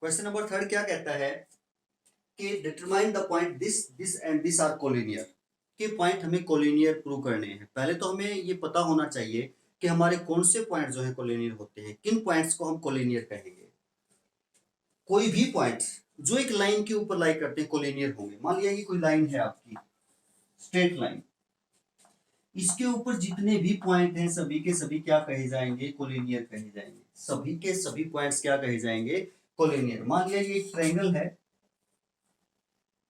Question number third क्या कहता है कि determine the point this this and this are collinear. के पॉइंट हमें कोलिनियर प्रूव करने हैं। पहले तो हमें ये पता होना चाहिए कि हमारे कौन से पॉइंट जो है कोलिनियर होते हैं, किन पॉइंट्स को हम कोलिनियर कहेंगे। कोई भी पॉइंट जो एक लाइन के ऊपर लाई करते हैं कोलिनियर होंगे। मान लिया कि कोई लाइन है आपकी स्ट्रेट लाइन, इसके ऊपर जितने भी पॉइंट हैं सभी के सभी क्या कहे जाएंगे, कोलिनियर कहे जाएंगे। सभी के सभी पॉइंट्स क्या कहे जाएंगे, कोलिनियर। मान लिया ये एक ट्रायंगल है,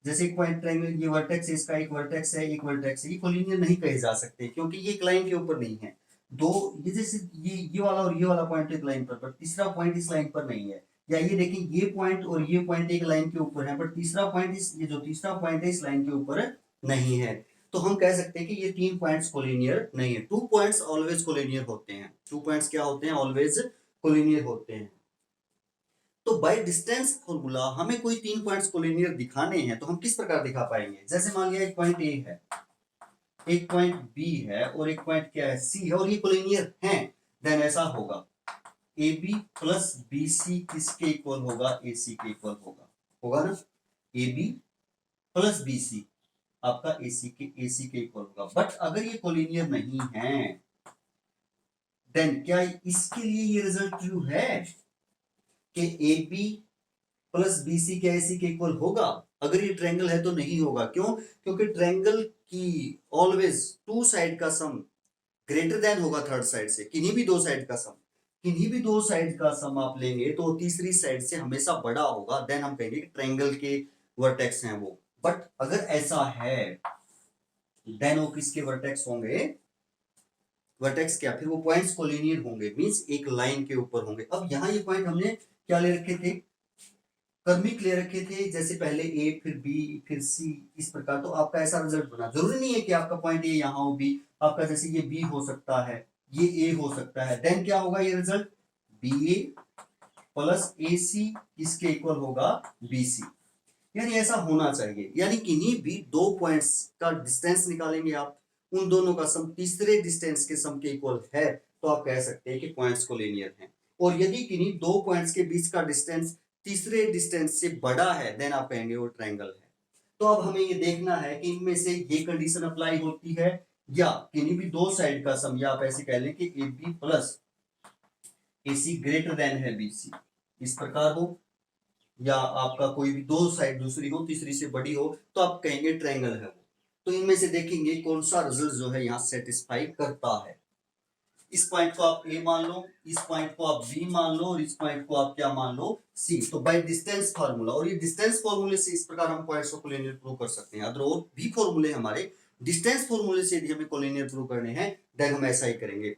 जैसे एक पॉइंट ट्रायंगल, ये वर्टेक्स है, इसका एक वर्टेक्स है, एक वर्टेक्स है, ये कोलिनियर नहीं कहे जा सकते क्योंकि ये एक लाइन के ऊपर नहीं है। दो, ये जैसे ये वाला और ये वाला पॉइंट एक लाइन पर तीसरा पॉइंट इस लाइन पर नहीं है। या ये देखिए ये पॉइंट और ये पॉइंट एक लाइन के ऊपर है, बट तीसरा पॉइंट ये जो तीसरा पॉइंट है इस लाइन के ऊपर नहीं है। तो हम कह सकते हैं कि ये तीन पॉइंट्स कोलिनियर नहीं है। टू पॉइंट्स ऑलवेज कोलिनियर होते हैं। टू पॉइंट्स क्या होते हैं, ऑलवेज कोलिनियर होते हैं। तो बाय डिस्टेंस फॉर्मूला हमें कोई तीन पॉइंट्स कोलिनियर दिखाने हैं तो हम किस प्रकार दिखा पाएंगे। जैसे मान लिया एक पॉइंट ए है, एक पॉइंट बी है और एक पॉइंट क्या है, सी है, और ये कोलिनियर हैं। देन ऐसा होगा A B plus B C किसके इक्वल होगा, ए सी के इक्वल होगा। होगा ना, A B plus B C आपका ए सी के इक्वल होगा। बट अगर ये कोलिनियर नहीं है देन क्या इसके लिए ये रिजल्ट ट्रू है कि A B plus B C क्या एसी के इक्वल होगा। अगर ये ट्रायंगल है तो नहीं होगा। क्यों, क्योंकि ट्रायंगल की ऑलवेज टू साइड का सम ग्रेटर देन होगा थर्ड साइड से। किन्हीं भी दो साइड का सम, किन्हीं भी दो साइड का सम आप लेंगे तो तीसरी साइड से हमेशा बड़ा होगा। देन हम कहेंगे कि ट्रायंगल के वर्टेक्स हैं वो। बट अगर ऐसा है देन वो किसके वर्टेक्स होंगे, वर्टेक्स क्या, फिर वो पॉइंट्स कोलिनियर होंगे, मींस एक लाइन के ऊपर होंगे। अब यहाँ ये पॉइंट हमने क्या ले रखे थे, क्रमिक ले रखे थे, जैसे पहले ए फिर बी फिर सी, इस प्रकार। तो आपका ऐसा रिजल्ट बना। जरूरी नहीं है कि आपका पॉइंट ए यहाँ हो, बी आपका, जैसे ये बी हो सकता है, ये ए हो सकता है। देन क्या होगा ये result, B A plus A सी इसके इक्वल होगा बी सी। यानी ऐसा होना चाहिए, यानी किन्हीं भी दो पॉइंट्स का डिस्टेंस निकालेंगे आप, उन दोनों का सम तीसरे डिस्टेंस के सम के इक्वल है तो आप कह सकते हैं कि पॉइंट्स कोलिनियर हैं। और यदि किन्हीं दो पॉइंट्स के बीच का डिस्टेंस तीसरे डिस्टेंस से बड़ा है देन आप कहेंगे वो ट्रायंगल है। तो अब हमें ये देखना है कि इनमें से ये कंडीशन अप्लाई होती है या किन्हीं भी दो साइड का सम, या आप ऐसे कह लें कि A B plus A C greater than है बी सी, इस प्रकार हो, या आपका कोई भी दो साइड दूसरी हो तीसरी से बड़ी हो तो आप कहेंगे ट्रायंगल है वो। तो इनमें से देखेंगे कौन सा रिजल्ट जो है यहाँ सेटिस्फाई करता है। इस पॉइंट को आप ए मान लो, इस पॉइंट को आप बी मान लो और इस पॉइंट को आप क्या मान लो, सी। तो बाय डिस्टेंस फार्मूला, और ये डिस्टेंस फार्मूले से इस प्रकार हम पॉइंट्स को कोलिनियर प्रूव कर सकते हैं। अदर और भी फार्मूले हमारे डिस्टेंस फार्मूले से यदि हमें कोलिनियर प्रूव करने हैं देन हम ऐसा ही करेंगे,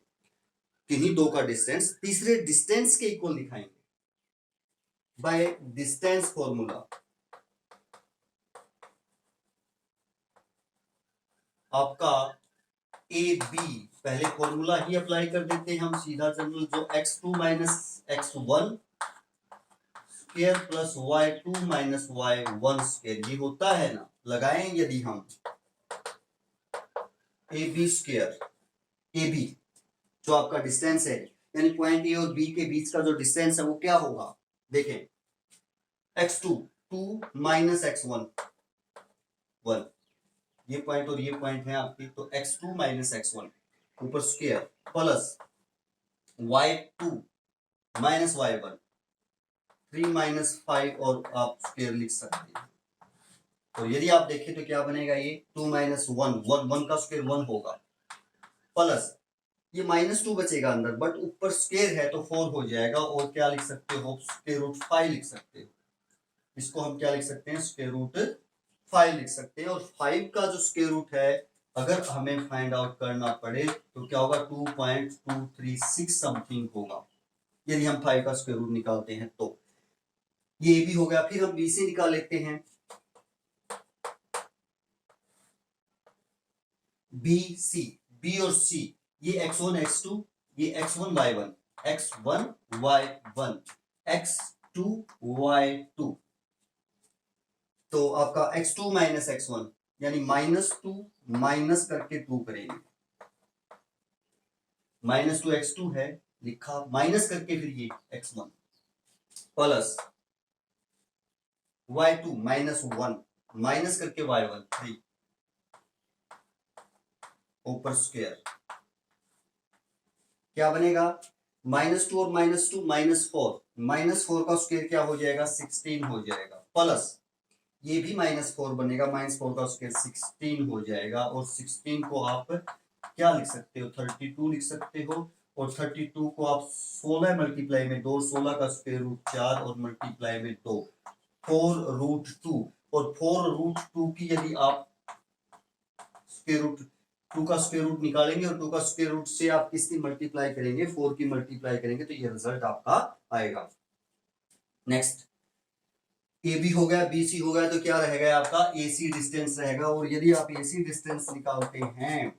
किन्हीं दो का डिस्टेंस तीसरे डिस्टेंस के इक्वल दिखाएंगे बाय डिस्टेंस फॉर्मूला। आपका ए बी, पहले फॉर्मूला ही अप्लाई कर देते हैं हम सीधा जनरल, जो x2 minus x1 square plus y2 minus y1 square, ये होता है ना। लगाएं यदि हम A B square, A B जो आपका डिस्टेंस है, यानी पॉइंट ए और बी के बीच का जो डिस्टेंस है वो क्या होगा, देखें x2 2 माइनस x1 1, ये पॉइंट और ये पॉइंट है आपके, तो x2 माइनस x1 ऊपर square plus y2 minus y1 3 minus 5 और आप स्क्वायर लिख सकते हैं। तो यदि आप देखें तो क्या बनेगा, ये 2 माइनस 1 1 का स्क्वायर 1 होगा, प्लस ये माइनस 2 बचेगा अंदर, बट ऊपर स्क्वायर है तो 4 हो जाएगा। और क्या लिख सकते हो, स्क्वायर रूट 5 लिख सकते हो। इसको हम क्या लिख सकते हैं, स्क्वायर रूट 5 लिख सकते हैं। और 5 का जो स्क्वायर रूट है अगर हमें फाइंड आउट करना पड़े तो क्या होगा, 2.236 समथिंग होगा यदि हम 5 का स्क्वायर रूट निकालते हैं तो। ये भी हो गया। फिर हम बी से निकाल लेते हैं, बी सी, बी और सी, ये x1 x2, ये x1 y1 x1 y1 x2 y2। तो आपका x2 माइनस x1 यानी -2 माइनस करके 2 करेंगे, -2 x2 है लिखा, माइनस करके फिर ये x1 प्लस y2 -1 माइनस करके y1 3 ऊपर स्क्वायर क्या बनेगा -2 और -2 -4 का स्क्वायर क्या हो जाएगा 16 हो जाएगा प्लस ये भी -4 बनेगा -4 का स्क्वायर 16 हो जाएगा और 16 को आप क्या लिख सकते हो 32 लिख सकते हो और 32 को आप 16 मल्टीप्लाई में 2 16 का स्क्वायर रूट 4 और मल्टीप्लाई में 2 4√2 और 4√2 की यदि आप स्क्वायर रूट 2 का स्क्वायर रूट निकालेंगे और 2 का स्क्वायर रूट से आप किसकी मल्टीप्लाई करेंगे 4 की मल्टीप्लाई करेंगे तो ये रिजल्ट आपका आएगा। नेक्स्ट ए बी हो गया बी सी हो गया तो क्या रहेगा आपका ए सी डिस्टेंस रहेगा और यदि आप ए सी डिस्टेंस निकालते हैं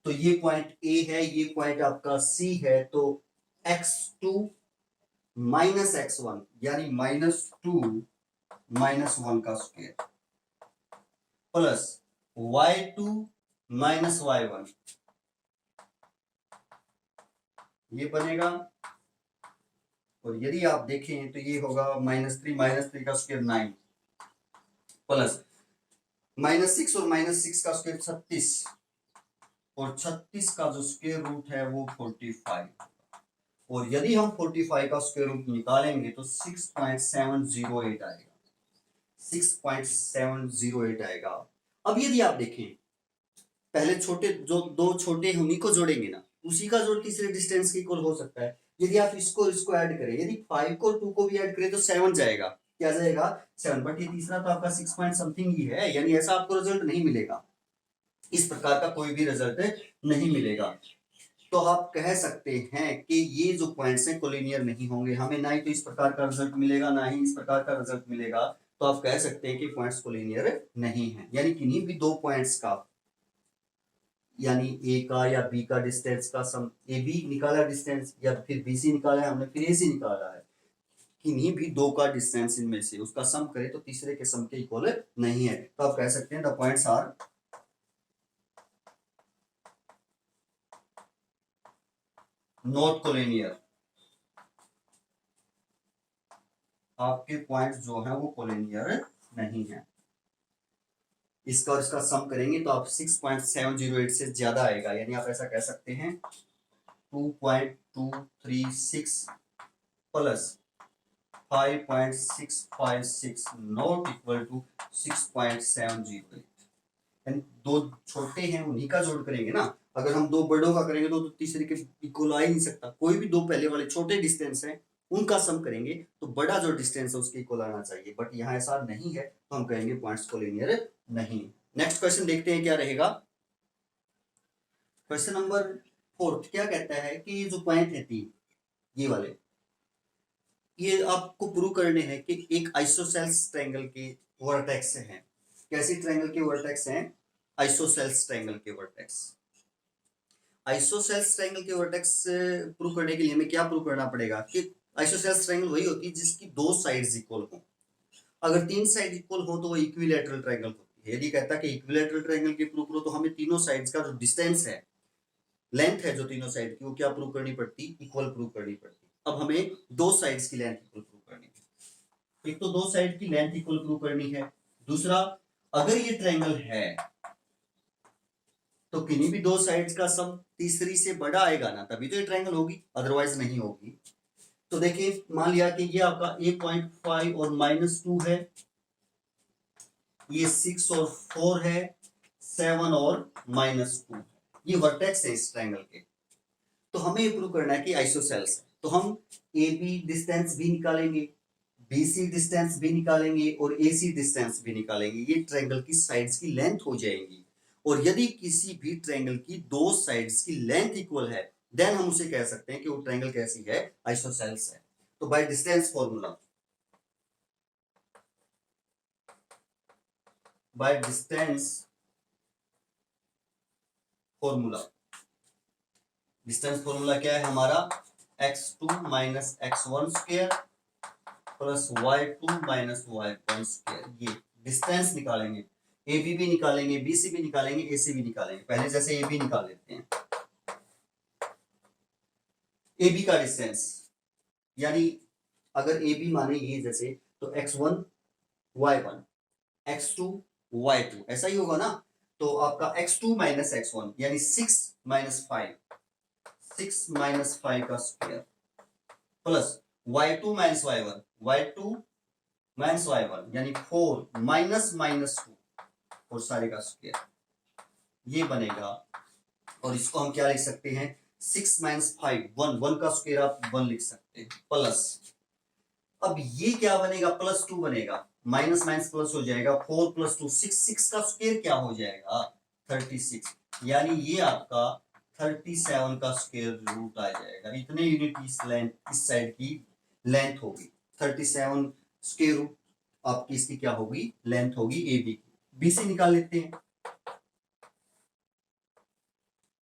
तो ये पॉइंट ए है ये पॉइंट आपका सी है तो x2 माइनस x1 यानी -2 -1 का square plus y2 minus y1 ये बनेगा और यदि आप देखें तो ये होगा -3 का स्क्वायर 9 प्लस -6 और -6 का स्क्वायर 36 और 36 का जो स्क्वायर रूट है वो 45 और यदि हम 45 का स्क्वायर रूट निकालेंगे तो 6.708 आएगा 6.708 आएगा। अब यदि आप देखें पहले छोटे जो दो छोटे उन्हीं को जोड़ेंगे ना उसी का जोड़ तीसरे डिस्टेंस के इक्वल हो सकता है। यदि आप इसको ऐड करें यदि 5 को 2 को भी ऐड करें तो 7 जाएगा क्या जाएगा 7 बट ये तीसरा तो आपका 6 पॉइंट समथिंग ही है यानी ऐसा आपको रिजल्ट नहीं मिलेगा इस प्रकार का कोई भी रिजल्ट नहीं मिलेगा। तो आप कह सकते हैं कि ये जो पॉइंट्स हैं कोलिनियर नहीं होंगे हमें ना ही तो इस प्रकार का रिजल्ट मिलेगा ना ही इस प्रकार का रिजल्ट मिलेगा तो आप कह सकते हैं कि पॉइंट्स कोलिनियर नहीं है यानी किन्हीं भी दो पॉइंट्स का यानी ए का या बी का डिस्टेंस का सम ए बी निकाला डिस्टेंस या फिर बी सी निकाला है हमने फिर ए सी निकाला है किन्हीं भी दो का डिस्टेंस इनमें से उसका सम करें तो तीसरे के सम के इक्वल नहीं है तो आप कह सकते हैं the points are not collinear आपके पॉइंट्स जो है वो कोलिनियर नहीं है। इसका और इसका सम करेंगे तो आप 6.708 से ज्यादा आएगा यानी आप ऐसा कह सकते हैं 2.236 प्लस 5.656 नॉट इक्वल टू 6.708 यानी दो छोटे हैं उन्हीं का जोड़ करेंगे ना अगर हम दो बड़ों का करेंगे तो तीसरे के इक्वल आ ही नहीं सकता कोई भी दो पहले वाले छोटे डिस्टेंस हैं उनका सम करेंगे तो बड़ा जो डिस्टेंस है उसके इक्वल आना चाहिए बट यहाँ ऐसा नहीं है तो हम कहेंगे पॉइंट्स कोलिनियर नहीं। नेक्स्ट क्वेश्चन देखते हैं क्या रहेगा। क्वेश्चन नंबर 4 क्या कहता है कि ये जो पॉइंट है तीन ये वाले ये आपको प्रूव करने हैं कि एक आइसोसेल्स ट्रायंगल के वर्टेक्स हैं। कैसी ट्रायंगल के वर्टेक्स हैं आइसोसेल्स ट्रायंगल के वर्टेक्स। आइसोसेल्स ट्रायंगल के वर्टेक्स प्रूव करने के लिए हमें क्या प्रूव करना पड़ेगा कि आइसोसेल्स ट्रायंगल वही होती है जिसकी दो साइड्स इक्वल हो। अगर तीन साइड इक्वल हो तो वो इक्विलैटरल ट्रायंगल होती है। यदि कहता है कि इक्विलैटरल ट्रायंगल की प्रूव करो तो हमें तीनों साइड्स का जो डिस्टेंस है लेंथ है जो तीनों साइड की वो क्या प्रूव करनी पड़ती इक्वल प्रूव करनी पड़ती। अब हमें दो साइड्स की लेंथ इक्वल प्रूव करनी है। एक तो दो साइड की लेंथ इक्वल प्रूव करनी है दूसरा अगर ये ट्रायंगल है तो किन्हीं भी दो साइड्स का सम तीसरी से बड़ा आएगा ना तभी तो ये ट्रायंगल होगी अदरवाइज नहीं होगी। तो देखिए मान लिया कि ये आपका 8.5 और -2 है ये 6 और 4 है 7 और -2 ये वर्टेक्स है इस ट्रायंगल के। तो हमें ये प्रूव करना है कि आइसोसेल्स है तो हम ए बी डिस्टेंस भी निकालेंगे BC डिस्टेंस भी निकालेंगे और AC डिस्टेंस भी निकालेंगे ये ट्रायंगल की साइड्स की लेंथ हो जाएंगी। और यदि किसी भी ट्रायंगल की दो साइड्स की लेंथ इक्वल है देन हम उसे कह सकते हैं कि वो ट्रायंगल कैसी है आइसोसेल्स है। तो bye distance formula bye distance formula distance formula क्या है हमारा x2 minus x1 square plus y2 minus y1 square ये डिस्टेंस निकालेंगे AB भी निकालेंगे BC भी निकालेंगे AC भी निकालेंगे। पहले जैसे AB निकाल लेते हैं AB का डिस्टेंस यानी अगर ए बी माने ये जैसे, तो x1 y1 x2 y2 ऐसा ही होगा ना। तो आपका x2 माइनस x1 यानी 6 माइनस 5, 6 माइनस 5 का square plus y2 minus y1, y2 minus y1 यानी 4 माइनस माइनस 2 और सारे का स्क्वायर ये बनेगा। और इसको हम क्या लिख सकते हैं, 6 माइनस 5 1, 1 का स्क्वायर आप 1 लिख सकते हैं प्लस, अब ये क्या बनेगा, प्लस 2 बनेगा, माइनस माइनस प्लस हो जाएगा, 4 प्लस 2 6, 6 का स्क्वायर क्या हो जाएगा 36, यानी ये आपका 37 का स्क्वायर रूट आ जाएगा। इतने यूनिट इस लेंथ, इस साइड की लेंथ होगी 37 स्क्वायर रूट आपकी इसकी क्या होगी, लेंथ होगी ए बी की। बी से निकाल लेते हैं,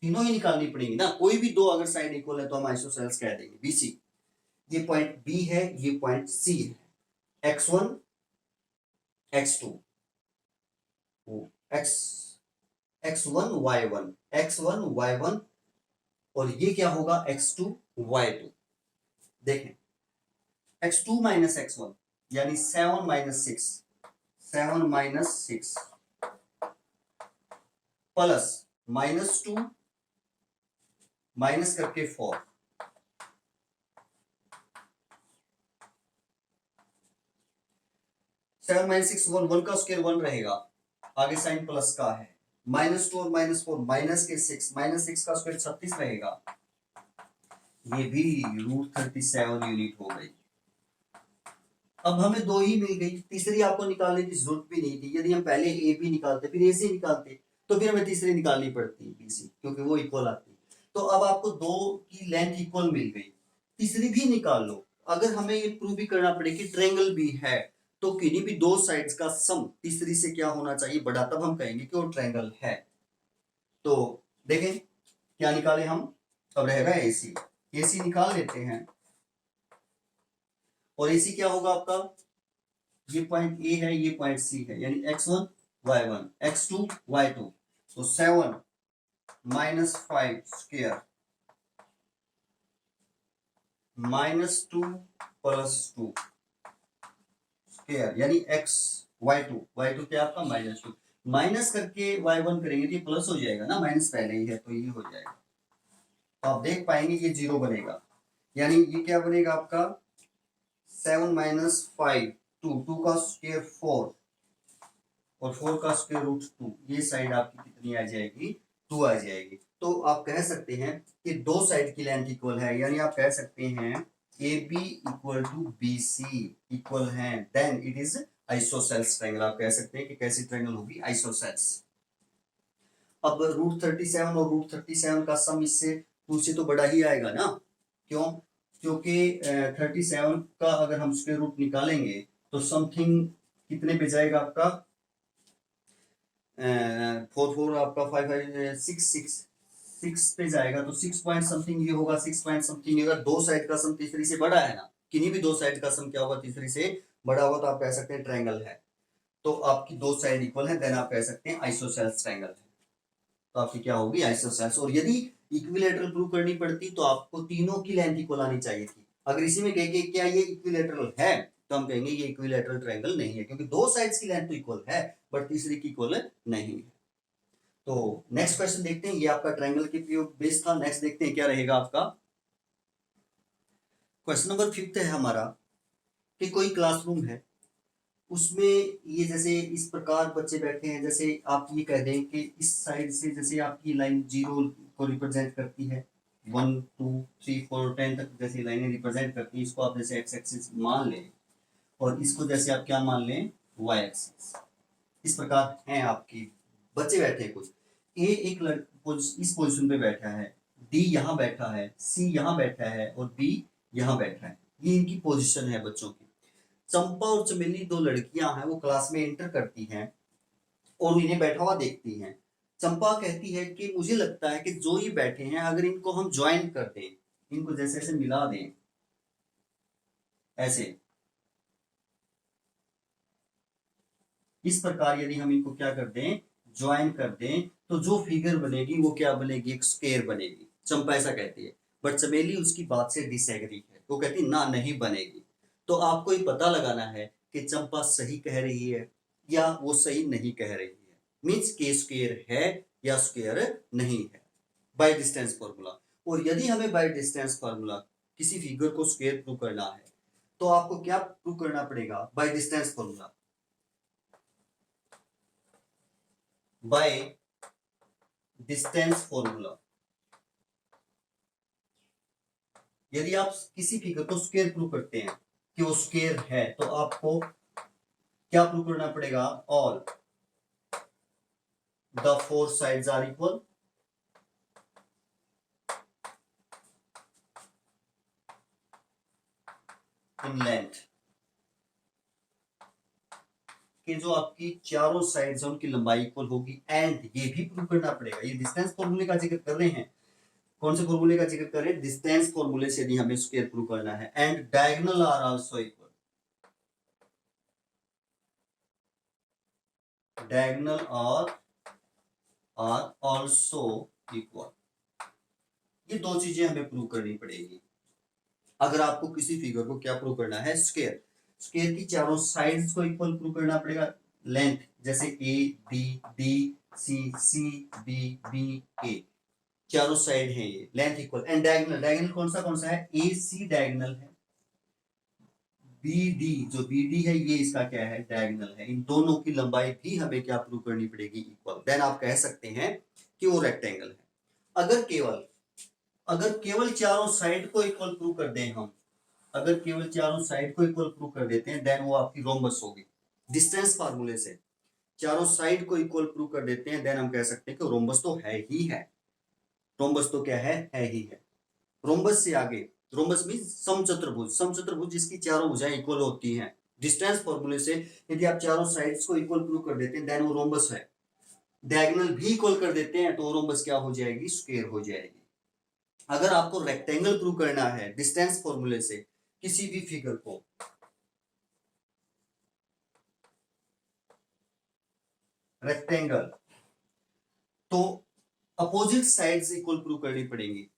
तीनों ही निकालनी पड़ेगी ना, कोई भी दो अगर साइड इक्वल है तो हम आइसोसेल्स कह देंगे। बीसी, ये पॉइंट बी है, ये पॉइंट सी है, x1 x2 x1 y1 x1 y1 और ये क्या होगा x2 y2। देखें x2 माइनस x1 यानी 7 minus 6, 7 minus 6 plus minus 2 minus करके 4, 7 माइनस 6 1, 1 का स्क्वायर 1 रहेगा, आगे साइन प्लस का है, -2 और -4 माइनस के 6, -6 का स्क्वायर 36 रहेगा, ये भी √37 यूनिट हो गई। अब हमें दो ही मिल गई, तीसरी आपको निकालने की जरूरत भी नहीं थी। यदि हम पहले ए बी निकालते फिर ए सी निकालते तो फिर हमें तीसरी निकालनी पड़ती बी सी, क्योंकि वो इक्वल आती। तो अब आपको दो की लेंथ इक्वल मिल गई, तीसरी भी निकाल लो। अगर हमें ये प्रूव भी करना पड़े कि ट्रायंगल भी है तो किन्हीं भी दो साइड्स का सम तीसरी से क्या होना चाहिए, बड़ा, तब हम कहेंगे कि वो ट्रायंगल है। तो देखें क्या निकाले हम, अब रहेगा एसी, एसी निकाल लेते हैं। और एसी क्या होगा आपका, ये पॉइंट ए है, ये पॉइंट सी है, यानी x1 y1 x2 y2, तो 7 माइनस 5 स्क्वायर -2 प्लस 2 स्क्वायर यानी x y2, y2 क्या आपका -2, माइनस करके y1 करेंगे तो ये प्लस हो जाएगा ना, माइनस पहले ही है तो ये हो जाएगा। तो आप देख पाएंगे ये 0 बनेगा, यानी ये क्या बनेगा आपका 7 माइनस 5 2 का स्क्वायर 4 और 4 का स्क्वायर रूट 2, ये साइड आपकी कितनी आ जाएगी, 2 आ जाएगी। तो आप कह सकते हैं कि दो साइड की लेंथ इक्वल है, यानी आप कह सकते हैं A B equal to B C equal है, then it is isosceles triangle. आप कह सकते हैं कि कैसी ट्रायंगल होगी, आइसोसेल्स। अब √37 और √37 का सम इससे 2 से तो बड़ा ही आएगा ना, क्यों, क्योंकि 37 का अगर हम स्क्वायर रूट निकालेंगे तो समथिंग कितने पे जाएगा आपका, 4 4 आपका 5 5 6 6 पे जाएगा, तो 6 पॉइंट समथिंग ये होगा, 6 पॉइंट समथिंग। अगर दो साइड का सम तीसरी से बड़ा है ना, किन्हीं भी दो साइड का सम क्या होगा, तीसरी से बड़ा होगा, तो आप कह सकते हैं ट्रायंगल है। तो आपकी दो साइड इक्वल है, देन आप कह सकते हैं आइसोसेल्स ट्रायंगल है। तो आपकी क्या होगी, आइसोसेल्स। और यदि इक्विलैटरल प्रूव करनी पड़ती तो आपको तीनों की लेंथ इक्वल आनी चाहिए थी। अगर इसी में कहेंगे क्या ये इक्विलैटरल है, तो हम कहेंगे ये इक्विलैटरल ट्रायंगल नहीं है, क्योंकि दो साइड्स की लेंथ तो इक्वल है बट तीसरी की इक्वल नहीं है। तो नेक्स्ट क्वेश्चन देखते हैं, ये आपका ट्रायंगल के बेस था। नेक्स्ट देखते हैं क्या रहेगा आपका। क्वेश्चन नंबर 5 है हमारा कि कोई क्लासरूम है, उसमें ये जैसे इस प्रकार बच्चे बैठे हैं, जैसे आप ये कह दें कि इस साइड से जैसे आपकी लाइन 0 को रिप्रेजेंट करती है, 1 2 3 4 10 तक जैसी लाइनें रिप्रेजेंट करती है, इसको आप जैसे एक्स एक्सिस मान लें और इसको जैसे आप क्या मान लें, वाई एक्सिस। इस प्रकार हैं आपकी बच्चे बैठे हैं कुछ, ए एक इस पोजीशन पे बैठा है, डी यहाँ बैठा है, सी यहाँ बैठा है और बी यहाँ बैठा है। ये इनकी पोजीशन है बच्चों की। चंपा और चमेली दो लड़कियां हैं, वो क्लास में एंटर करती हैं और इन्हें बैठा हुआ देखती हैं। चंपा कहती है कि मुझे लगता है कि जो ये बैठे हैं अगर इनको हम ज्वाइन कर दें, इनको जैसे ऐसे मिला दें, ऐसे इस प्रकार यदि हम इनको क्या कर दें, ज्वाइन कर दें, तो जो फिगर बनेगी वो क्या बनेगी, एक स्क्वायर बनेगी। चंपा ऐसा कहती है, बट चमेली उसकी बात से डिसएग्री है, वो कहती ना नहीं बनेगी। तो आपको ये पता लगाना है कि चंपा सही कह रही है या वो सही नहीं कह रही है, मीन्स के स्क्वायर है या स्क्वायर नहीं है, बाय डिस्टेंस फॉर्मूला। और यदि हमें बाय डिस्टेंस फॉर्मूला किसी फिगर को स्क्वायर प्रूव करना है तो आपको क्या प्रूव करना पड़ेगा? Bye distance formula. Bye distance formula यदि आप किसी फिगर को स्क्वायर प्रूव करते हैं कि वो स्क्वायर है तो आपको क्या प्रूव करना पड़ेगा? All the four sides are equal, in length, कि जो आपकी चारों साइड्स हैं उनकी लंबाई इक्वल होगी। एंड ये भी प्रूव करना पड़ेगा, ये डिस्टेंस फॉर्मूले का जिक्र कर रहे हैं। कौन से फॉर्मूले का जिक्र कर रहे हैं? डिस्टेंस फॉर्मूले से यदि हमें स्क्वायर प्रूव करना है। And diagonal are also equal, diagonal are also equal, ये दो चीजें हमें प्रूव करनी पड़ेगी अगर आपको किसी फिगर को क्या प्रूव करना है? स्क्वायर। स्क्वायर की चारों साइड्स को इक्वल प्रूव करना पड़ेगा। लेंथ जैसे A B, D C, C B, B A, चारों साइड है ये, length equal. And diagonal, diagonal कौन सा है? ए सी डायगोनल है, बी डी, जो बी डी है ये इसका क्या है? डायगोनल है। इन दोनों की लंबाई भी हमें क्या प्रूव करनी पड़ेगी? इक्वल। देन आप कह सकते हैं कि वो रेक्टेंगल है। अगर केवल चारों साइड को इक्वल प्रूव कर दें हम, अगर केवल चारों साइड को इक्वल प्रूव कर देते हैं देन वो आपकी रोम्बस होगी। डिस्टेंस फार्मूले से चारों साइड को इक्वल प्रूव कर देते हैं देन हम कह सकते हैं कि रोम्बस तो है ही है। रोम्बस तो क्या है ही है। रोम्बस से आगे, रोम्बस मींस समचतुर्भुज, समचतुर्भुज जिसकी चारों भुजाएं इक्वल होती हैं। डिस्टेंस फार्मूले से यदि आप चारों साइड्स को इक्वल प्रूव कर देते हैं देन वो रोम्बस है। डायगोनल भी इक्वल कर देते हैं तो रोम्बस क्या हो जाएगी? स्क्वायर हो जाएगी। अगर आपको रेक्टेंगल प्रूव करना है डिस्टेंस फॉर्मूले से किसी भी फिगर को, रेक्टेंगल, तो अपोजिट साइड्स इक्वल प्रूव करनी पड़ेंगी।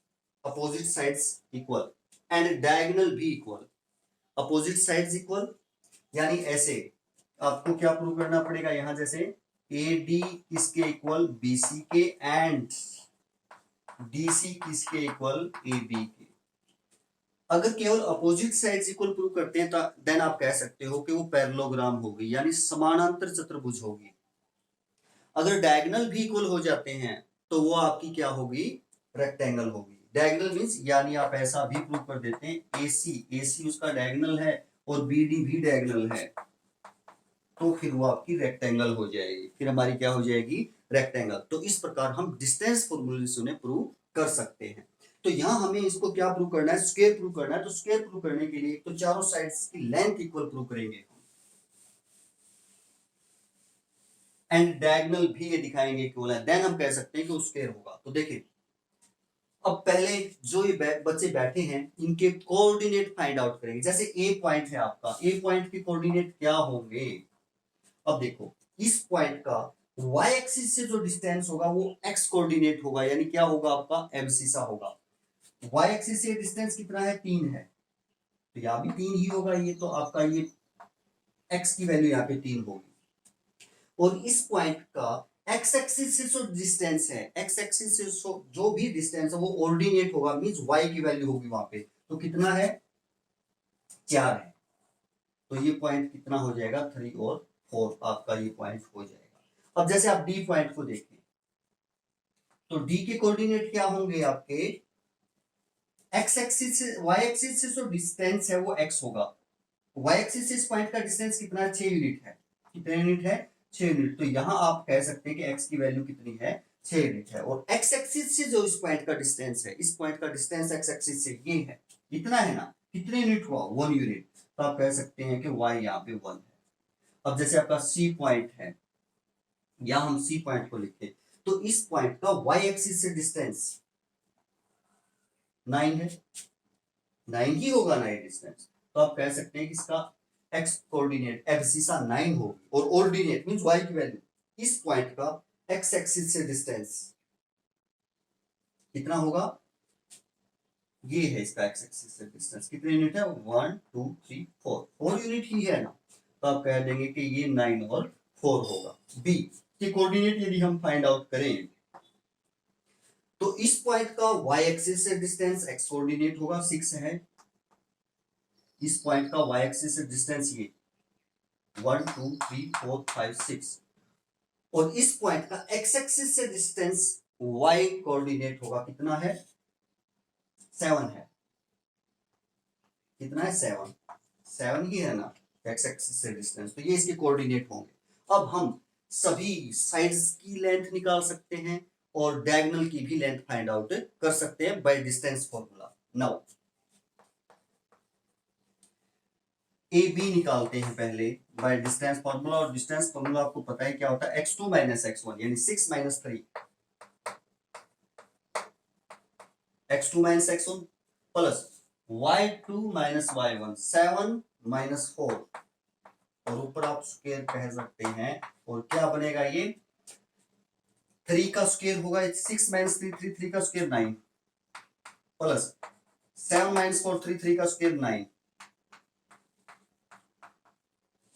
Opposite sides equal and diagonal भी इक्वल। अपोजिट साइड्स इक्वल यानी ऐसे आपको क्या प्रूव करना पड़ेगा? यहां जैसे ए डी किसके इक्वल? बी सी के, एंड डी सी किसके इक्वल? ए बी के। अगर केवल अपोजिट साइड्स इक्वल प्रूव करते हैं तो देन आप कह सकते हो कि वो पैरेललोग्राम होगी यानी समानांतर चतुर्भुज होगी। अगर डायगोनल भी इक्वल हो जाते हैं तो वो आपकी क्या होगी? रेक्टेंगल होगी। डायगोनल मींस यानी आप ऐसा भी प्रूव कर देते हैं एसी उसका डायगोनल है और बीडी भी डायगोनल है तो फिर वो आपकी रेक्टेंगल हो जाएगी, फिर हमारी क्या हो जाएगी? रेक्टेंगल। तो इस प्रकार हम डिस्टेंस फॉर्मूले से उन्हें प्रूव कर सकते हैं। तो यहां हमें इसको क्या प्रूव करना है? स्क्वायर प्रूव करना है। तो स्क्वायर प्रूव करने के लिए तो चारों साइड्स की लेंथ इक्वल प्रूव करेंगे एंड डायगोनल भी ये दिखाएंगे इक्वल है, देन हम कह सकते हैं कि स्क्वायर होगा। तो देखिए अब पहले जो ये बच्चे बैठे हैं इनके कोऑर्डिनेट फाइंड आउट करेंगे। जैसे ए पॉइंट है आपका, ए पॉइंट के कोऑर्डिनेट क्या होंगे? अब देखो इस पॉइंट का y एक्सिस से जो डिस्टेंस होगा वो x कोऑर्डिनेट होगा यानी क्या होगा? आपका एब्सिसा होगा। y एक्सिस से डिस्टेंस कितना है? 3 है तो यहाँ भी 3 ही होगा। ये तो आपका ये x की वैल्यू यहाँ पे 3 होगी। और इस पॉइंट का x एक्सिस से जो डिस्टेंस है, x एक्सिस से जो भी डिस्टेंस है वो ऑर्डिनेट होगा, मींस y की वैल्यू होगी वहां पे। तो कितना है? 4 है। तो ये पॉइंट कितना हो जाएगा? 3 और 4 आपका ये पॉइंट हो जाएगा। अब जैसे आप डी पॉइंट को देखें तो डी के कोऑर्डिनेट क्या होंगे आपके? x एक्सिस से y एक्सिस से जो डिस्टेंस है वो x होगा। y एक्सिस से इस पॉइंट का डिस्टेंस कितना है? 6 यूनिट है। कितने यूनिट है? 6 यूनिट। तो यहां आप कह सकते हैं कि x की वैल्यू कितनी है? 6 यूनिट है। और x एक्सिस से जो इस पॉइंट का डिस्टेंस है, इस पॉइंट का डिस्टेंस x एक्सिस से ये है, इतना है ना? कितने यूनिट हुआ? 1 यूनिट। तो आप कह सकते हैं कि y यहाँ पे 1 है। अब जैसे आपका सी पॉइंट है या हम सी पॉइंट को लिखते हैं तो इस पॉइंट का y एक्सिस से डिस्टेंस 9 है, 9 ही होगा ना ये डिस्टेंस। तो आप कह सकते हैं कि इसका x कोऑर्डिनेट एब्सिसा 9 होगी और ऑर्डिनेट मींस y की वैल्यू इस पॉइंट का x एक्सिस से डिस्टेंस कितना होगा? ये है इसका एक्स एक्सिस से डिस्टेंस, कितने यूनिट है 1 2 3 4 यूनिट ही है ना, तो आप कह देंगे कि ये 9 और 4 होगा। बी के कोऑर्डिनेट यदि हम फाइंड आउट करें तो इस पॉइंट का y एक्सिस से डिस्टेंस x कोऑर्डिनेट होगा 6 है, इस पॉइंट का y एक्सिस से डिस्टेंस ये 1 2 3 4 5 6, और इस पॉइंट का x एक्सिस से डिस्टेंस y कोऑर्डिनेट होगा कितना है 7 है, कितना है 7 ही है ना x एक्सिस से डिस्टेंस, तो ये इसके कोऑर्डिनेट होंगे। अब हम सभी साइड्स की लेंथ निकाल सकते हैं और डायगोनल की भी लेंथ फाइंड आउट कर सकते हैं by distance formula. Now A B निकालते हैं पहले बाय डिस्टेंस फॉर्मूला, और डिस्टेंस फॉर्मूला आपको पता है क्या होता है x2 माइनस x1 यानी 6 minus 3 x2 minus x1 plus y2 minus y1 7 minus 4, और ऊपर आप स्क्वायर कह सकते हैं, और क्या बनेगा ये 3 का स्क्वायर होगा 6 माइनस 3 3 का स्क्वायर 9 प्लस 7 माइनस 4 3 का square 9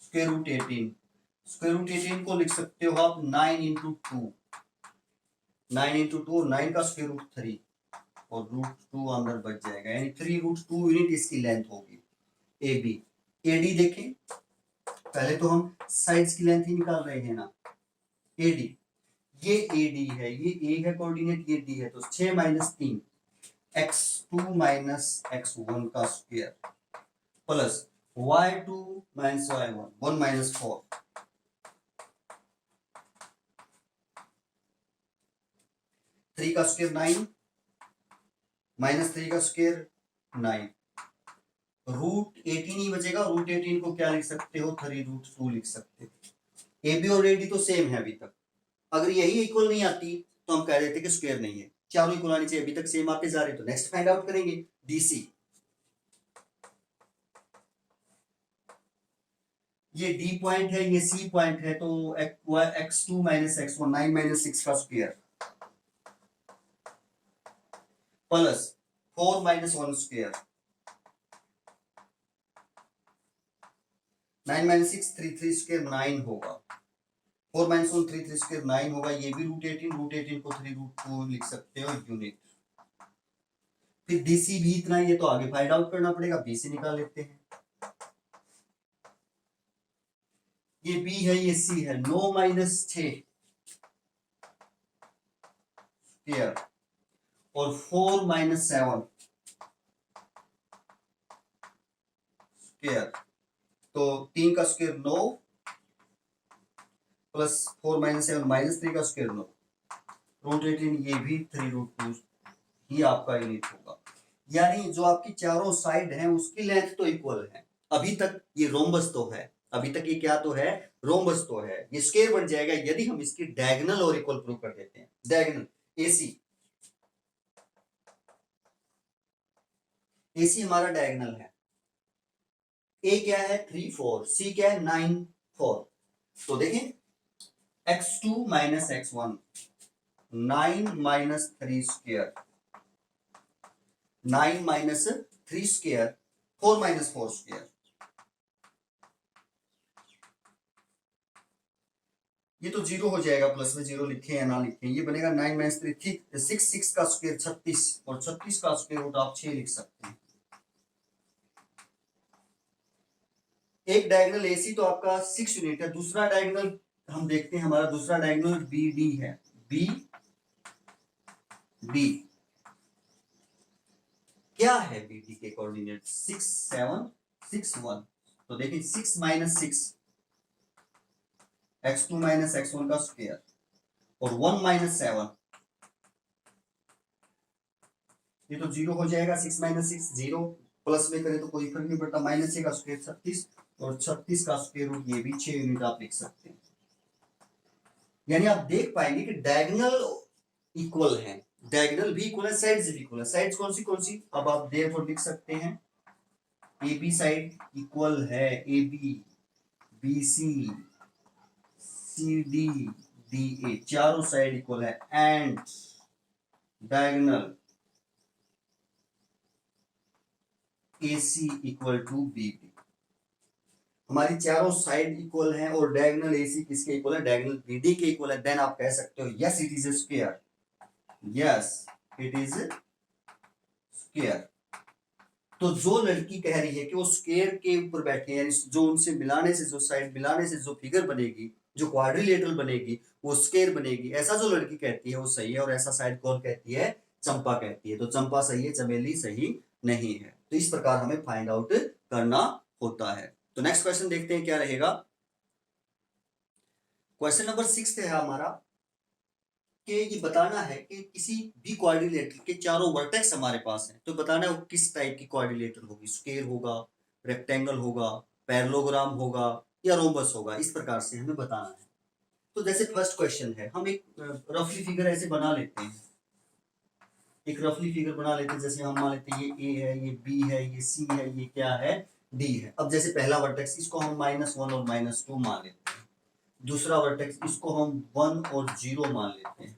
square root 18, square root 18 को लिख सकते हो आप 9 इंटू 2, 9 इंटू 2 9 का स्क्वायर रूट 3 और रूट 2 अंदर बच जाएगा, यानी 3 रूट 2 यूनिट इसकी लेंथ होगी। ए बी एडी देखें, पहले तो हम साइड्स की लेंथ ही निकाल रहे हैं ना, एडी ये एडी है, ये ए है कोऑर्डिनेट, ये डी है, तो 6 माइनस 3 x2 माइनस x1 का square plus y2 minus y1 1 minus 4, 3 का स्क्वायर 9 माइनस 3 का स्क्वायर 9, रूट 18 ही बचेगा, रूट 18 को क्या लिख सकते हो 3 रूट 2 लिख सकते हो। ए बी और ए डी तो सेम है अभी तक, अगर यही इक्वल नहीं आती तो हम कह देते कि स्क्वायर नहीं है, चारों इक्वल आनी चाहिए, अभी तक सेम आते जा रहे, तो नेक्स्ट फाइंड आउट करेंगे डीसी। ये डी पॉइंट है, ये सी पॉइंट है, तो x2 माइनस x1 9 माइनस 6 का square plus 4 minus 1 square 9 minus 6 3 square 9 होगा, 4 माइनस 1 3 स्क्वायर 9 होगा, ये भी रूट 18 को 3 रूट 2 लिख सकते हो यूनिट। फिर डीसी भी इतना ही है, तो आगे फाइंड आउट करना पड़ेगा, बी से निकाल लेते हैं। ये बी है, ये सी है, 9 माइनस 6 स्क्वायर और 4 माइनस 7 स्क्वायर, तो 3 का स्क्वायर 9 प्लस 4 माइनस 7 माइनस 3 का स्क्वायर 9 रूट 18, ये भी 3 रूट 2 ही आपका यूनिट होगा। यानी जो आपकी चारों साइड हैं उसकी लेंथ तो इक्वल है, अभी तक ये रोम्बस तो है, अभी तक ये क्या तो है रोम्बस तो है, ये स्क्वायर बन जाएगा यदि हम इसकी डायगोनल और इक्वल प्रूव कर देते हैं। डायगोनल एसी, एसी हमारा डायगोनल है, ए क्या है 3 4, सी क्या है 9 4, तो देखें x2 minus x1 9 minus 3 square 9 minus 3 square 4 minus 4 square, ये तो जीरो हो जाएगा, प्लस में जीरो लिखे या ना लिखे, ये बनेगा 9 माइनस 3 ठीक 6 का स्क्वायर 36 और 36 का स्क्वायर रूट आप 6 लिख सकते हैं। एक डायगोनल एसी तो आपका 6 यूनिट है, दूसरा डायगोनल हम देखते हैं, हमारा दूसरा डायगोनल बी डी है, बी डी क्या है, बी डी के कोऑर्डिनेट 6 7 6 1, तो देखिए 6 माइनस 6 x2 माइनस x1 का स्क्वायर और 1 माइनस 7, ये तो जीरो हो जाएगा, 6 माइनस 6 जीरो, प्लस में करें तो कोई फर्क नहीं पड़ता, माइनस 6 का स्क्वायर 36 और 36 का स्क्वायर रूट, ये भी 6 यूनिट आप लिख सकते हैं। यानी आप देख पाएंगे कि डायगोनल इक्वल है, डायगोनल भी इक्वल है, साइड्स भी इक्वल है, साइड्स कौन सी अब आप देयरफॉर लिख सकते हैं ए बी साइड इक्वल है A B B C C D D A, चारों साइड इक्वल है, and diagonal AC equal to BB। हमारी चारों साइड इक्वल हैं और डायगोनल AC किसके इक्वल है? डायगोनल BD के इक्वल है। देन आप कह सकते हो yes it is a square, yes it is square. तो जो लड़की कह रही है कि वो स्क्वायर के ऊपर बैठे हैं, जो उनसे मिलाने से, जो साइड मिलाने से जो फिगर बनेगी, जो क्वाड्रिलेटरल बनेगी वो स्क्वायर बनेगी, ऐसा जो लड़की कहती है वो सही है। और ऐसा साइड कौन कहती है? चंपा कहती है। तो चंपा सही है, चमेली सही नहीं है। तो इस प्रकार हमें फाइंड आउट करना होता है। तो नेक्स्ट क्वेश्चन देखते हैं क्या रहेगा। क्वेश्चन नंबर 6 है हमारा कि ये बताना है कि किसी भी क्वाड्रिलेटरल के चारों वर्टेक्स हमारे पास हैं, तो बताना है वो किस टाइप की क्वाड्रिलेटरल होगी। स्क्वायर होगा, रेक्टेंगल होगा, पैरेललोग्राम होगा या रोम्बस होगा। इस प्रकार से हमें बताना है। तो जैसे फर्स्ट क्वेश्चन है, हम एक रफली फिगर ऐसे बना लेते हैं। एक रफली फिगर बना लेते हैं, जैसे हम मान लेते हैं ये ए है, ये बी है, ये सी है, ये क्या है? डी है। अब जैसे पहला वर्टेक्स इसको हम -1 और -2 मान लेते हैं। दूसरा वर्टेक्स इसको हम 1 और 0 मान लेते हैं।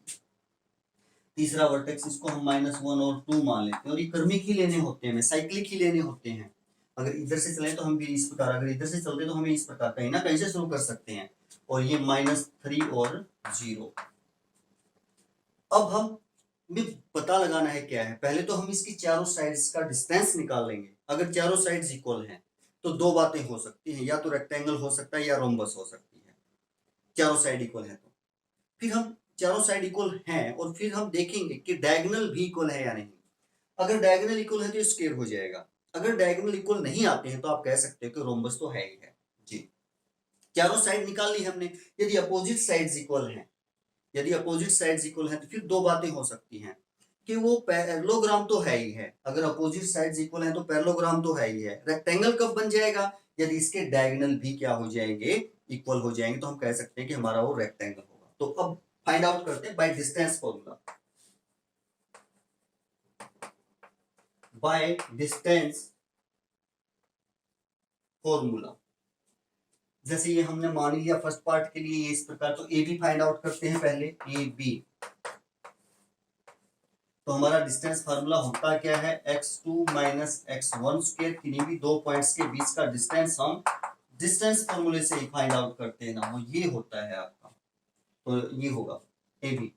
तीसरा वर्टेक्स इसको हम -1 और 2 मान लेते हैं। और ये क्रमिक ही लेने होते हैं, साइक्लिक ही लेने होते हैं। अगर इधर से चले तो हम भी इस प्रकार, अगर इधर से चलते तो हमें इस प्रकार कहीं ना कहीं से शुरू कर सकते हैं। और ये -3 और 0। अब हम पता लगाना है क्या है। पहले तो हम इसकी चारों साइड्स का डिस्टेंस निकाल लेंगे। अगर चारों साइड्स इक्वल हैं तो दो बातें हो सकती हैं, या तो रेक्टेंगल हो सकता है या रोम्बस हो सकती है। चारों साइड इक्वल है तो फिर हम चारों साइड इक्वल हैं और फिर हम देखेंगे कि डायगोनल भी इक्वल है या नहीं। अगर डायगोनल इक्वल है तो स्क्वायर हो जाएगा। अगर डायगोनल इक्वल नहीं आते हैं तो आप कह सकते हो कि रोम्बस तो है ही है जी। चारों साइड निकाल ली हमने। यदि अपोजिट साइड्स इक्वल हैं, यदि अपोजिट साइड्स इक्वल हैं तो फिर दो बातें हो सकती हैं कि वो पैरेललोग्राम तो है ही है। अगर अपोजिट साइड्स इक्वल हैं तो पैरेललोग्राम तो है ही है। रेक्टेंगल कब बन जाएगा? यदि इसके डायगोनल भी क्या हो जाएंगे? इक्वल हो जाएंगे। तो हम कह सकते हैं कि हमारा वो रेक्टेंगल होगा। तो अब फाइंड आउट करते हैं by distance formula. Bye distance formula, जैसे ये हमने मान लिया फर्स्ट पार्ट के लिए इस प्रकार। तो ए बी फाइंड आउट करते हैं पहले, ए बी। तो हमारा डिस्टेंस फार्मूला होता क्या है? x2 - x1 square. किन्हीं भी दो पॉइंट्स के बीच का डिस्टेंस हम डिस्टेंस फार्मूले से ही फाइंड आउट करते हैं ना, वो ये होता है आपका। तो ये होगा ए बी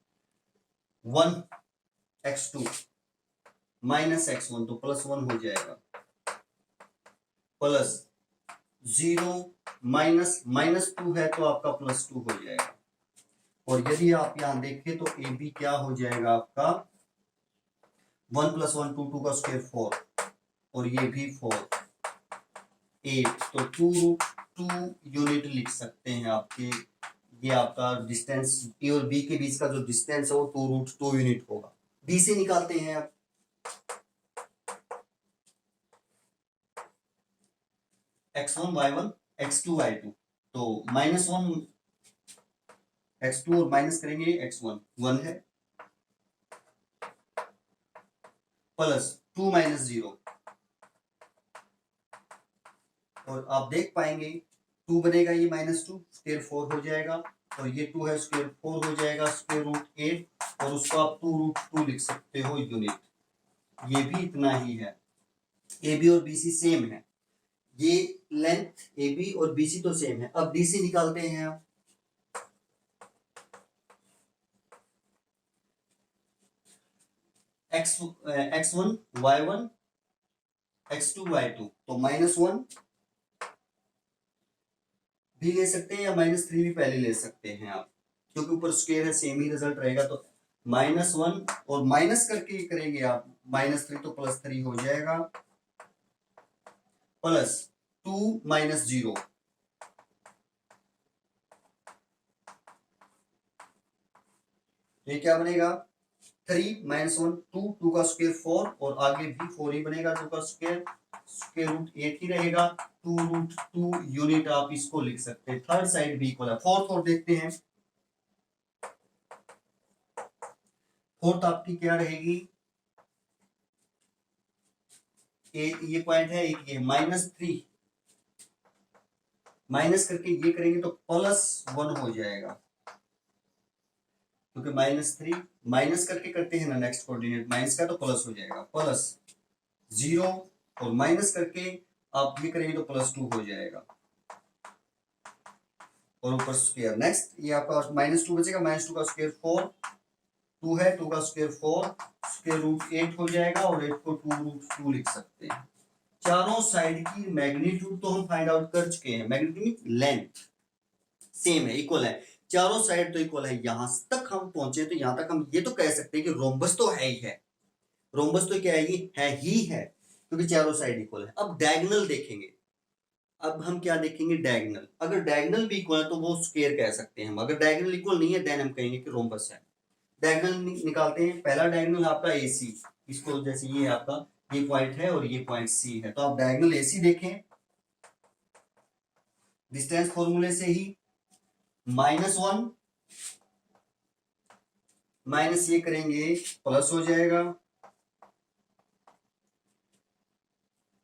1x2 - x1 तो +1 हो जाएगा, प्लस 0 -2 है तो आपका +2 हो जाएगा। और यदि आप यहां देखें तो ए बी क्या हो जाएगा आपका? 1 + 1 2 2 का स्क्वायर 4 और ये भी 4 8। तो 2√2 यूनिट लिख सकते हैं आपके। ये आपका डिस्टेंस ए और बी के बीच का जो डिस्टेंस है वो 2√2 यूनिट होगा। बी से निकालते हैं आप। x1 y1 x2 y2 तो -1 x2 और माइनस करेंगे x1 1 है, प्लस 2 - 0। और आप देख पाएंगे 2 बनेगा, ये -2 स्क्वायर 4 हो जाएगा। और ये 2 है स्क्वायर 4 हो जाएगा, √8। और उसको आप 2√2 लिख सकते हो यूनिट। ये भी इतना ही है। ए बी और बी सी सेम है। ये लेंथ ए बी और बी सी तो सेम है। अब डी सी निकालते हैं आप। x1 y1 x2 y2 तो -1 भी ले सकते हैं या -3 भी पहले ले सकते हैं आप, क्योंकि ऊपर स्क्वायर है सेम ही रिजल्ट रहेगा। तो -1 और माइनस करके करेंगे आप, -3 तो +3 हो जाएगा, प्लस 2 - 0। ये क्या बनेगा? 3 - 1 2 2 का स्क्वायर 4 और आगे भी 4 ही बनेगा। 2 का स्क्वायर √8 ही रहेगा। 2√2 यूनिट आप इसको लिख सकते हैं। थर्ड साइड भी इक्वल है। फोर्थ और देखते हैं। फोर्थ आपकी क्या रहेगी? ये पॉइंट है, एक ये -3 माइनस करके ये करेंगे तो +1 हो जाएगा, क्योंकि -3 माइनस करके करते हैं ना नेक्स्ट कोऑर्डिनेट माइनस का, तो प्लस हो जाएगा। प्लस 0 और माइनस करके आप ये करेंगे तो +2 हो जाएगा और ऊपर स्क्वायर। नेक्स्ट ये आपका -2 बचेगा, -2 का स्क्वायर 4, 2 है, 2 का स्क्वायर 4, स्क्वायर रूट 8 हो जाएगा और 8 को 2√2 लिख सकते हैं। चारों साइड की मैग्नीट्यूड तो हम फाइंड आउट कर चुके हैं। मैग्नीट्यूड लेंथ सेम है, इक्वल है, चारों साइड तो इक्वल है। यहां तक हम पहुंचे तो यहां तक हम ये तो कह सकते हैं कि रोम्बस तो है ही है। रोम्बस तो क्या है ही है क्योंकि चारों साइड इक्वल है। अब डायगोनल देखेंगे। अब हम क्या देखेंगे, डायगोनल। अगर डायगोनल भी इक्वल है तो वो स्क्वायर कह सकते हैं हम। अगर डायगोनल इक्वल नहीं है देन हम कहेंगे कि रोम्बस है। डायगोनल निकालते हैं। पहला डायगोनल आपका AC, इसको जैसे ये आपका ये पॉइंट है और ये पॉइंट C है, तो आप डायगोनल AC देखें। डिस्टेंस फॉर्मूले से ही -1 माइनस ये करेंगे प्लस हो जाएगा,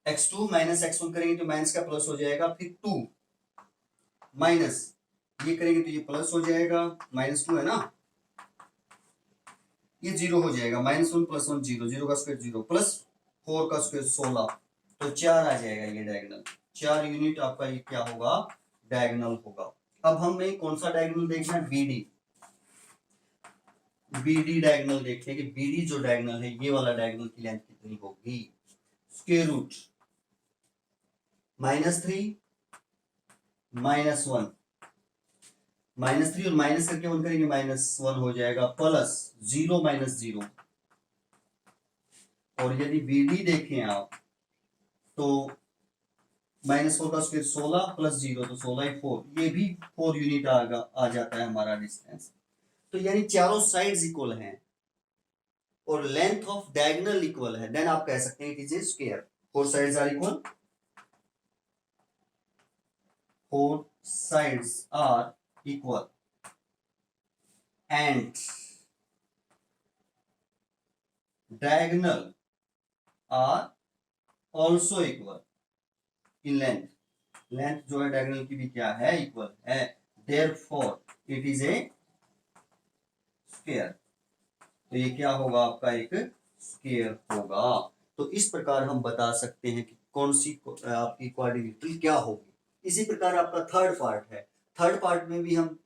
x2 माइनस x1 करेंगे तो माइनस का प्लस हो जाएगा, फिर 2 माइनस ये करेंगे तो ये प्लस हो जाएगा, -2 है ना, ये 0 हो जाएगा, -1 + 1 0, 0 का स्क्वायर 0, प्लस 4 का स्क्वायर 16, तो 4 आ जाएगा ये डायगोनल। 4 यूनिट आपका ये क्या होगा, डायगोनल होगा। अब हमें कौन सा डायगोनल देखना है, BD डायगोनल देखते हैं कि BD जो डायगोनल है ये वाला डायगोनल की लेंथ कितनी होगी। स्क्वायर रूट -3 -1, -3 और माइनस करके 1 करेंगे -1 हो जाएगा, प्लस 0 -0। और यदि BD देखें आप तो -4 का स्क्वायर 16 प्लस 0 तो 16 ही 4, ये भी 4 यूनिट आ जाता है हमारा डिस्टेंस। तो यानी चारों साइड्स इक्वल हैं और लेंथ ऑफ डायगोनल इक्वल है, देन आप कह सकते हैं it is a square. 4 sides are equal, 4 sides are equal and diagonal are also equal in length। Length जो है डायगोनल की भी क्या है, इक्वल है, therefore it is a square। तो ये क्या होगा आपका, एक स्क्वायर होगा। तो इस प्रकार हम बता सकते हैं कि कौन सी आपकी क्वाड्रिलेटरल क्या होगी। इसी प्रकार आपका थर्ड पार्ट है। थर्ड पार्ट में भी हम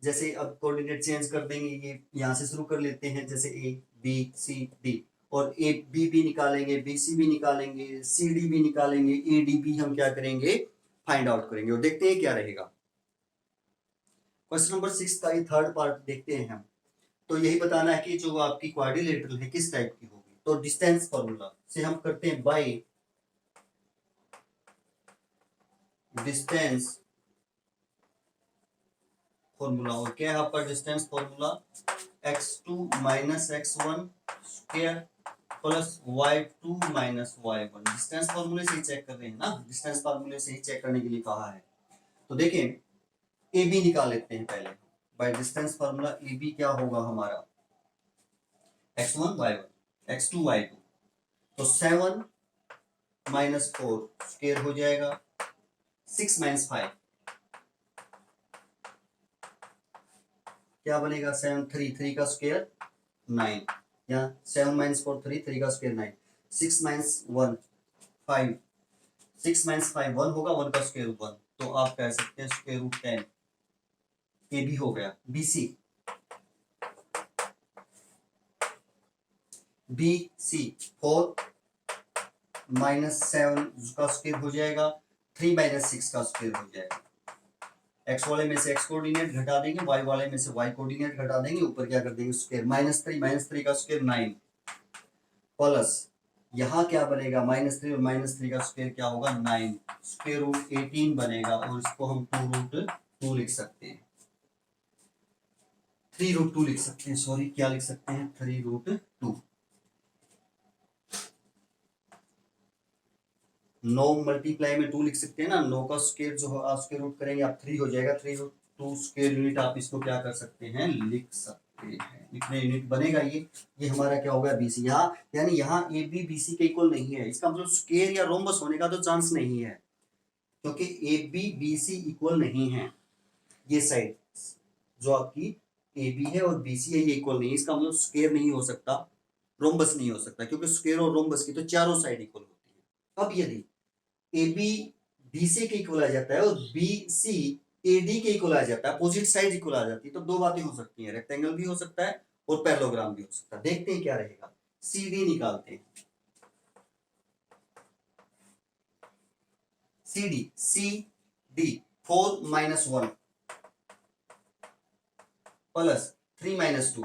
जैसे अब कोऑर्डिनेट चेंज कर देंगे, ये यहां से शुरू कर लेते हैं, जैसे ABCD और AB भी निकालेंगे, BC भी निकालेंगे, CD भी निकालेंगे, AD भी हम क्या करेंगे, फाइंड आउट करेंगे और देखते हैं क्या रहेगा। क्वेश्चन नंबर 6 का ये थर्ड पार्ट देखते हैं हम। तो यही बताना है कि जो आपकी क्वाड्रिलेटरल है किस टाइप की होगी। तो डिस्टेंस फॉर्मूला से हम करते हैं बाय डिस्टेंस फॉर्मूला। और क्या है आपका distance formula, x2 minus x1 square plus y2 minus y1। Distance फॉर्मूले से ही चेक कर रहे हैं ना, डिस्टेंस फॉर्मूले से ही चेक करने के लिए कहा है। तो देखें AB निकाल लेते हैं पहले। बाय डिस्टेंस फॉर्मूला AB क्या होगा हमारा, x1 y1 x2 y2, तो 7 माइनस 4 स्क्वायर हो जाएगा, 6 माइनस 5 क्या बनेगा, 7 3 का स्क्वायर 9, या 7 माइनस 4 3 का स्क्वायर 9, 6 माइनस 1 5, 6 माइनस 5 1 होगा, 1 का स्क्वायर 1, तो आप कह सकते हैं स्क्वायर रूट 10। ये भी हो गया। BC 4 माइनस 7 का स्क्वायर हो जाएगा, 3 माइनस 6 का स्क्वायर हो जाएगा। x वाले में से x कोऑर्डिनेट घटा देंगे, y वाले में से y कोऑर्डिनेट घटा देंगे, ऊपर क्या कर देंगे स्क्वायर, -3 का स्क्वायर 9, प्लस यहाँ क्या बनेगा, -3 और -3 का स्क्वायर क्या होगा 9, स्क्वायर रूट 18 बनेगा और इसको हम 2√2 लिख सकते हैं, 3√2 लिख सकते हैं, सॉरी क्या लिख सकते हैं, 3√2। 9 मल्टीप्लाई में 2 लिख सकते हैं ना, 9 का स्क्वायर जो आप स्क्वायर रूट करेंगे आप 3 हो जाएगा, 3√2 स्क्वायर यूनिट आप इसको क्या कर सकते हैं, लिख सकते हैं। इतने यूनिट बनेगा ये हमारा क्या होगा BC। यहाँ यानी यहाँ AB BC के इक्वल नहीं है, इसका मतलब स्क्वायर या रोम्बस होने का तो चांस नहीं है, क्योंकि AB BC इक्वल नहीं है। ये साइड जो आपकी AB है और BC है ये इक्वल नहीं है, इसका मतलब स्क्वायर नहीं हो सकता, रोम्बस नहीं हो सकता, क्योंकि स्क्वायर और रोम्बस की तो चारों साइड इक्वल होती है। अब यदि ए बी डी सी के इक्वल आ जाता है और बी सी ए डी के इक्वल आ जाता है, अपोजिट साइड इक्वल आ जाती है, तो दो बातें हो सकती हैं, रेक्टेंगल भी हो सकता है और पैरेललोग्राम भी हो सकता है। देखते हैं क्या रहेगा, सी डी निकालते हैं। C D 4 minus 1 plus 3 minus 2,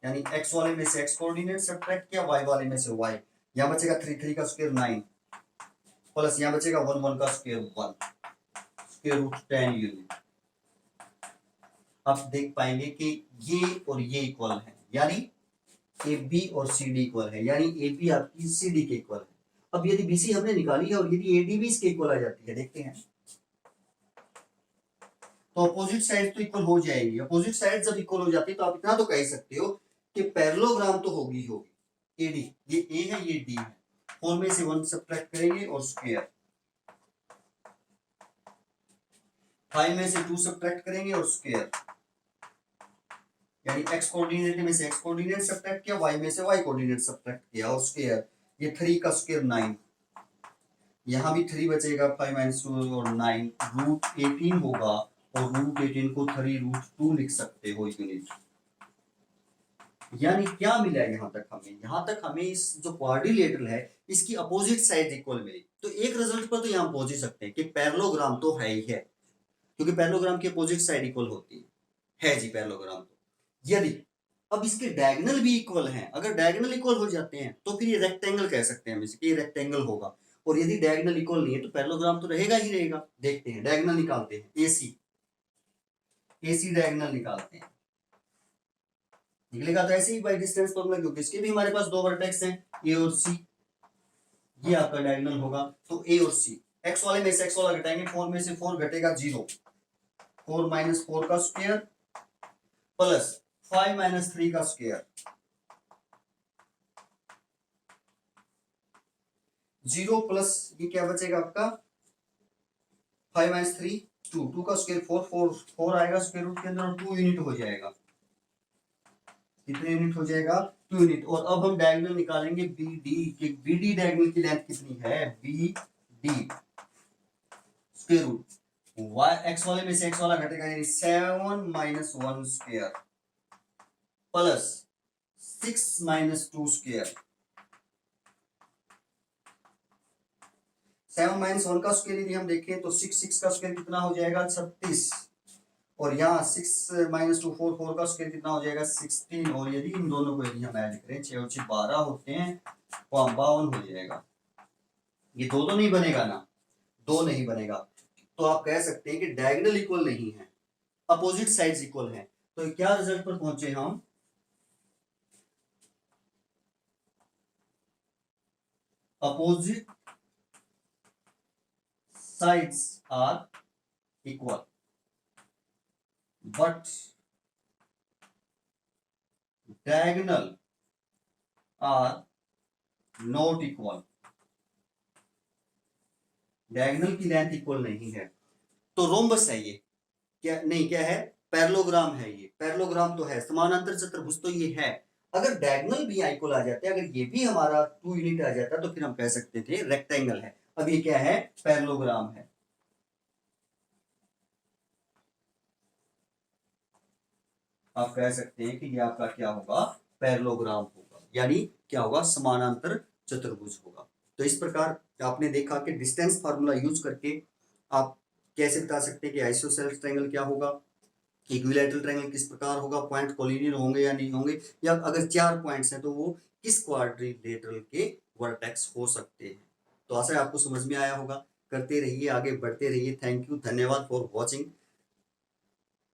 यानी x वाले में से x कोऑर्डिनेट सब्ट्रैक्ट किया, y वाले में से y, यहां बचेगा 3 3 का स्क्वायर 9 प्लस यहां बचेगा 1 1 का स्क्वायर 1 स्क्वायर रूट 10 यूनिट। आप देख पाएंगे कि ये और ये इक्वल है, यानी ए बी और सी डी इक्वल है, यानी ए बी आपकी सी डी के इक्वल है। अब यदि बी सी हमने निकाली है और यदि ए डी भी इसके इक्वल आ जाती है, देखते हैं, तो अपोजिट साइड तो इक्वल हो जाएगी। अपोजिट साइड जब इक्वल हो जाती है तो आप इतना तो कह ही सकते हो कि पैरेललोग्राम तो होगी होगी। एडी, ये ए है ये डी है, 4 में से 1 सब्ट्रैक्ट करेंगे और स्क्वायर, 5 में से 2 सब्ट्रैक्ट करेंगे और स्क्वायर, यानी x कोऑर्डिनेट में से x कोऑर्डिनेट सब्ट्रैक्ट किया, y में से y कोऑर्डिनेट सब्ट्रैक्ट किया और स्क्वायर, ये 3 का स्क्वायर 9, यहां भी 3 बचेगा, 5 माइनस 2 और 9 रूट 18 होगा, और रूट 18 को 3 रूट 2 लिख सकते हो यूनिट। यानी क्या मिला यहां तक हमें, यहां तक हमें इस जो क्वाड्रिलेटरल है इसकी अपोजिट साइड इक्वल मिली। तो एक रिजल्ट पर तो यहां पहुंच ही सकते हैं कि पैरेललोग्राम तो है ही है, क्योंकि पैरेललोग्राम की अपोजिट साइड इक्वल होती है जी पैरेललोग्राम। तो यदि अब इसके डायगोनल भी इक्वल हैं, अगर डायगोनल इक्वल हो जाते हैं तो फिर ये रेक्टेंगल कह सकते हैं हम इसे, ये रेक्टेंगल होगा। और यदि डायगोनल इक्वल नहीं है तो पैरेललोग्राम तो रहेगा ही रहेगा। देखते हैं, डायगोनल निकालते हैं, एसी डायगोनल निकालते हैं, निकलेगा तो ऐसे ही बाय डिस्टेंस फॉर्मूला, क्योंकि इसके भी हमारे पास दो वर्टेक्स हैं ए और सी, ये आपका डायगोनल होगा। तो ए और सी, एक्स वाले में से एक्स वाला घटाएंगे, 4 में से 4 घटेगा 0, 4 माइनस 4 का स्क्वायर प्लस 5 माइनस 3 का स्क्वायर, 0 प्लस ये क्या बचेगा आपका 5 माइनस 3 2, 2 का स्क्वायर 4 4 4 आएगा स्क्वायर रूट के अंदर और 2 यूनिट हो जाएगा। कितने यूनिट हो जाएगा 2 यूनिट। और अब हम डायगोनल निकालेंगे बी डी की, बी डी डायगोनल की लेंथ कितनी है, B D square root y x वाले में से x वाला घटेगा, यानी 7 minus 1 square plus 6 minus 2 square, 7 minus 1 का स्क्वायर यदि हम देखें तो 6 का स्क्वायर कितना हो जाएगा 36, और यहाँ 6 माइनस 2 4 4 का स्क्वायर कितना हो जाएगा 16, और यदि इन दोनों को यदि हम ऐड करें 6 और 6 12 होते हैं, 52 हो जाएगा। ये दो तो नहीं बनेगा ना, दो नहीं बनेगा, तो आप कह सकते हैं कि डायगोनल इक्वल नहीं है, अपोजिट साइड्स इक्वल हैं। तो क्या रिजल्ट पर पहुंचे हम, opposite sides are equal but diagonal are not equal, diagonal की लेंथ इक्वल नहीं है। तो रोम्बस है ये, क्या नहीं, क्या है पैरेललोग्राम है, ये पैरेललोग्राम तो है, समानांतर चतुर्भुज तो ये है। अगर डायगोनल भी इक्वल आ जाते, अगर ये भी हमारा 2 यूनिट आ जाता तो फिर हम कह सकते थे रेक्टेंगल है। अब ये क्या है, पैरेललोग्राम है। आप कह सकते हैं कि ये आपका क्या होगा, पैरेललोग्राम होगा, यानी क्या होगा, समानांतर चतुर्भुज होगा। तो इस प्रकार आपने देखा कि डिस्टेंस फार्मूला यूज करके आप कैसे बता सकते हैं कि आइसोसेलेस ट्रायंगल क्या होगा, इक्विलैटरल ट्रायंगल किस प्रकार होगा, पॉइंट कोलिनियर होंगे या नहीं होंगे, या अगर 4 पॉइंट्स हैं तो वो किस क्वाड्रिलेटरल के वर्टेक्स हो सकते हैं। तो आशा है आपको समझ में आया होगा। करते रहिए, आगे बढ़ते रहिए। थैंक यू, धन्यवाद फॉर वॉचिंग।